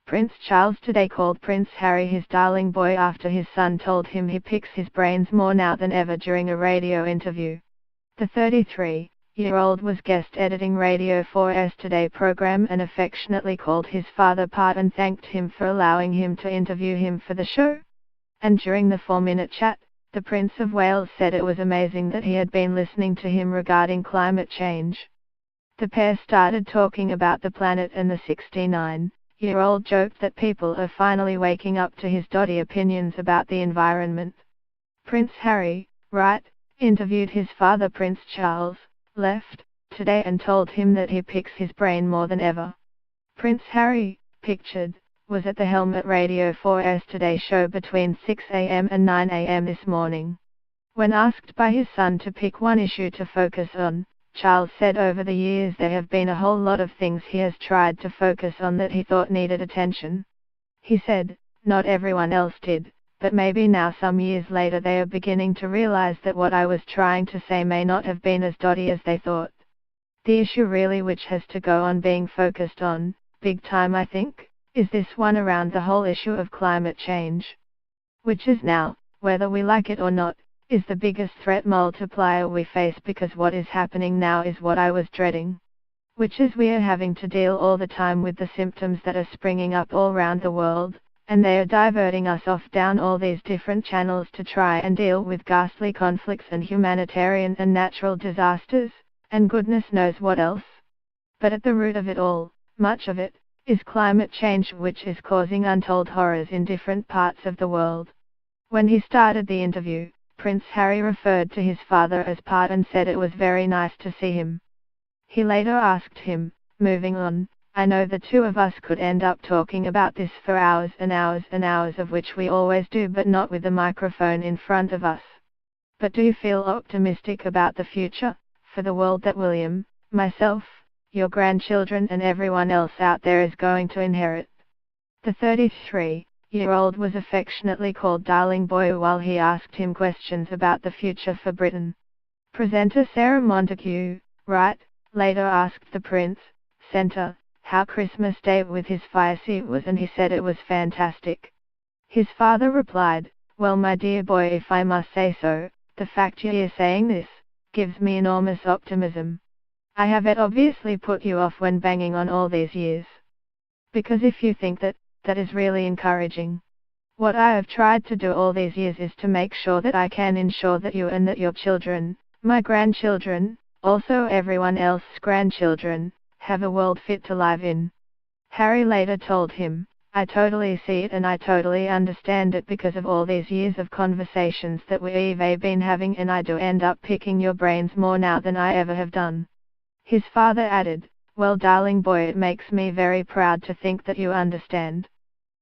Prince Charles today called Prince Harry his darling boy after his son told him he picks his brains more now than ever during a radio interview. The 33-year-old was guest editing Radio 4's Today program and affectionately called his father Pat and thanked him for allowing him to interview him for the show. And during the 4-minute chat, the Prince of Wales said it was amazing that he had been listening to him regarding climate change. The pair started talking about the planet and the 69-year-old joked that people are finally waking up to his dodgy opinions about the environment. Prince Harry, right, interviewed his father Prince Charles, left, today and told him that he picks his brain more than ever. Prince Harry, pictured, was at the helm at Radio 4's Today show between 6 a.m. and 9 a.m. this morning. When asked by his son to pick one issue to focus on, Charles said over the years there have been a whole lot of things he has tried to focus on that he thought needed attention. He said, not everyone else did, but maybe now some years later they are beginning to realize that what I was trying to say may not have been as dodgy as they thought. The issue really which has to go on being focused on, big time I think, is this one around the whole issue of climate change. Which is now, whether we like it or not, is the biggest threat multiplier we face because what is happening now is what I was dreading. Which is we are having to deal all the time with the symptoms that are springing up all around the world, and they are diverting us off down all these different channels to try and deal with ghastly conflicts and humanitarian and natural disasters, and goodness knows what else. But at the root of it all, much of it, is climate change which is causing untold horrors in different parts of the world. When he started the interview, Prince Harry referred to his father as Pat and said it was very nice to see him. He later asked him, moving on, I know the two of us could end up talking about this for hours and hours and hours of which we always do but not with the microphone in front of us. But do you feel optimistic about the future, for the world that William, myself, your grandchildren and everyone else out there is going to inherit? The 33-year-old was affectionately called Darling Boy while he asked him questions about the future for Britain. Presenter Sarah Montague, right, later asked the Prince, Centre, how Christmas Day with his fire seat was and he said it was fantastic. His father replied, well my dear boy if I must say so, the fact you're saying this, gives me enormous optimism. I have it obviously put you off when banging on all these years. Because if you think that, that is really encouraging. What I have tried to do all these years is to make sure that I can ensure that you and that your children, my grandchildren, also everyone else's grandchildren, have a world fit to live in. Harry later told him, I totally see it and I totally understand it because of all these years of conversations that we've been having and I do end up picking your brains more now than I ever have done. His father added, well darling boy it makes me very proud to think that you understand.